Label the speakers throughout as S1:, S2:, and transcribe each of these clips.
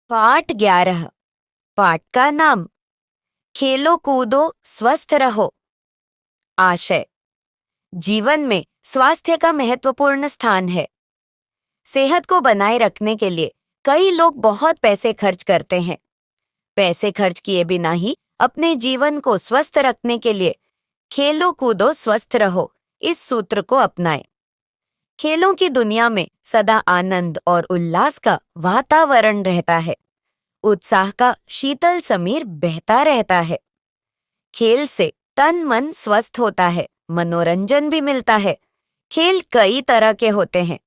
S1: पाठ 11। पाठ का नाम खेलो कूदो स्वस्थ रहो। आशय जीवन में स्वास्थ्य का महत्वपूर्ण स्थान है। सेहत को बनाए रखने के लिए कई लोग बहुत पैसे खर्च करते हैं। पैसे खर्च किए बिना ही अपने जीवन को स्वस्थ रखने के लिए खेलो कूदो स्वस्थ रहो इस सूत्र को अपनाएं। खेलों की दुनिया में सदा आनंद और उल्लास का वातावरण रहता है। उत्साह का शीतल समीर बहता रहता है। खेल से तन मन स्वस्थ होता है, मनोरंजन भी मिलता है। खेल कई तरह के होते हैं।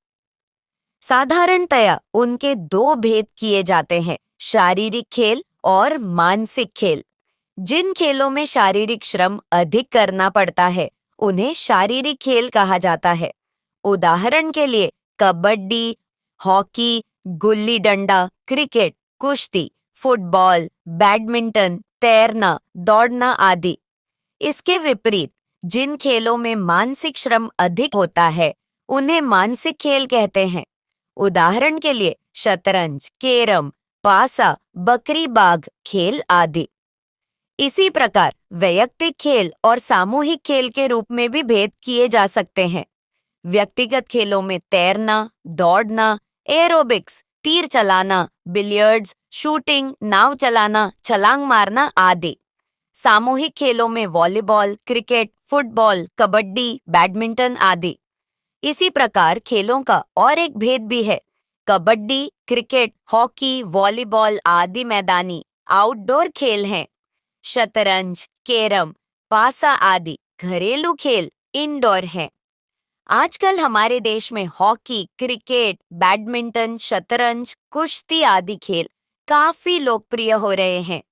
S1: साधारणतया उनके दो भेद किए जाते हैं, शारीरिक खेल और मानसिक खेल। जिन खेलों में शारीरिक श्रम अधिक करना पड़ता है उन्हें शारीरिक खेल कहा जाता है। उदाहरण के लिए कबड्डी, हॉकी, गुल्ली डंडा, क्रिकेट, कुश्ती, फुटबॉल, बैडमिंटन, तैरना, दौड़ना आदि। इसके विपरीत जिन खेलों में मानसिक श्रम अधिक होता है उन्हें मानसिक खेल कहते हैं। उदाहरण के लिए शतरंज, कैरम, पासा, बकरी बाग खेल आदि। इसी प्रकार वैयक्तिक खेल और सामूहिक खेल के रूप में भी भेद किए जा सकते हैं। व्यक्तिगत खेलों में तैरना, दौड़ना, एरोबिक्स, तीर चलाना, बिलियर्ड्स, शूटिंग, नाव चलाना, छलांग मारना आदि। सामूहिक खेलों में volleyball, cricket, football, kabaddi, badminton आदि। इसी प्रकार खेलों का और एक भेद भी है। कबड्डी, क्रिकेट, हॉकी, वॉलीबॉल आदि मैदानी आउटडोर खेल हैं। शतरंज, कैरम, पासा आदि घरेलू खेल इंडोर हैं। आजकल हमारे देश में हॉकी, क्रिकेट, बैडमिंटन, शतरंज, कुश्ती आदि खेल काफी लोकप्रिय हो रहे हैं।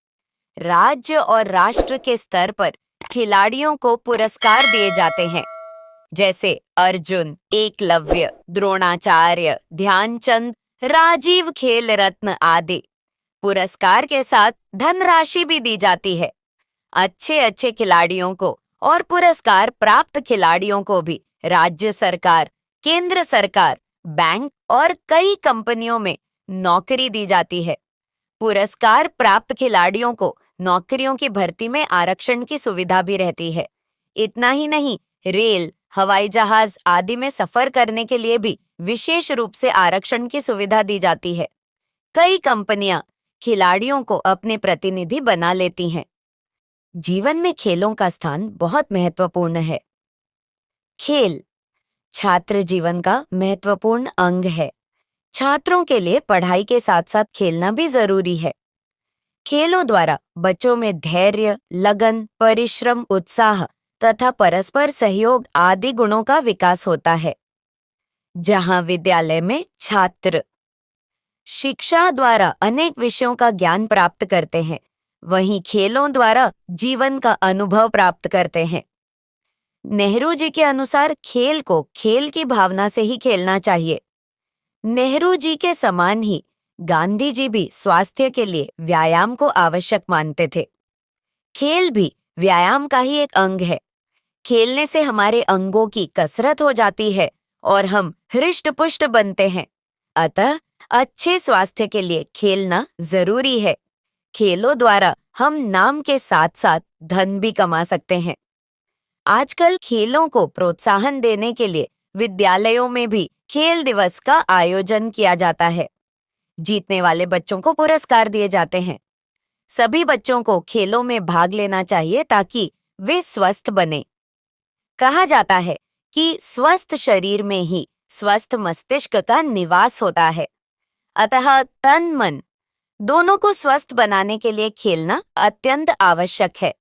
S1: राज्य और राष्ट्र के स्तर पर खिलाड़ियों को पुरस्कार दिए जाते हैं, जैसे अर्जुन, एकलव्य, द्रोणाचार्य, ध्यानचंद, राजीव खेल रत्न आदि। पुरस्कार के साथ धनराशि भी दी जाती है। अच्छे खिलाड़ियों को और पुरस्कार प्राप्त खिलाड़ियों को भी राज्य सरकार, केंद्र सरकार, बैंक और कई कंपनियों में नौकरी दी जाती है। पुरस्कार प्राप्त खिलाड़ियों को नौकरियों की भर्ती में आरक्षण की सुविधा भी रहती है। इतना ही नहीं, रेल, हवाई जहाज आदि में सफर करने के लिए भी विशेष रूप से आरक्षण की सुविधा दी जाती है। कई कंपनियां खिलाड़ियों को अपने प्रतिनिधि बना लेती हैं। जीवन में खेलों का स्थान बहुत महत्वपूर्ण है। खेल छात्र जीवन का महत्वपूर्ण अंग है। छात्रों के लिए पढ़ाई के साथ साथ खेलना भी जरूरी है। खेलों द्वारा बच्चों में धैर्य, लगन, परिश्रम, उत्साह तथा परस्पर सहयोग आदि गुणों का विकास होता है। जहां विद्यालय में छात्र शिक्षा द्वारा अनेक विषयों का ज्ञान प्राप्त करते हैं, वहीं खेलों द्वारा जीवन का अनुभव प्राप्त करते हैं। नेहरू जी के अनुसार खेल को खेल की भावना से ही खेलना चाहिए। नेहरू जी के समान ही गांधी जी भी स्वास्थ्य के लिए व्यायाम को आवश्यक मानते थे। खेल भी व्यायाम का ही एक अंग है। खेलने से हमारे अंगों की कसरत हो जाती है और हम हृष्ट-पुष्ट बनते हैं। अतः अच्छे स्वास्थ्य के लिए खेलना जरूरी है। खेलों द्वारा हम नाम के साथ साथ धन भी कमा सकते हैं। आजकल खेलों को प्रोत्साहन देने के लिए विद्यालयों में भी खेल दिवस का आयोजन किया जाता है। जीतने वाले बच्चों को पुरस्कार दिए जाते हैं। सभी बच्चों को खेलों में भाग लेना चाहिए ताकि वे स्वस्थ बने। कहा जाता है कि स्वस्थ शरीर में ही स्वस्थ मस्तिष्क का निवास होता है। अतः तन मन दोनों को स्वस्थ बनाने के लिए खेलना अत्यंत आवश्यक है।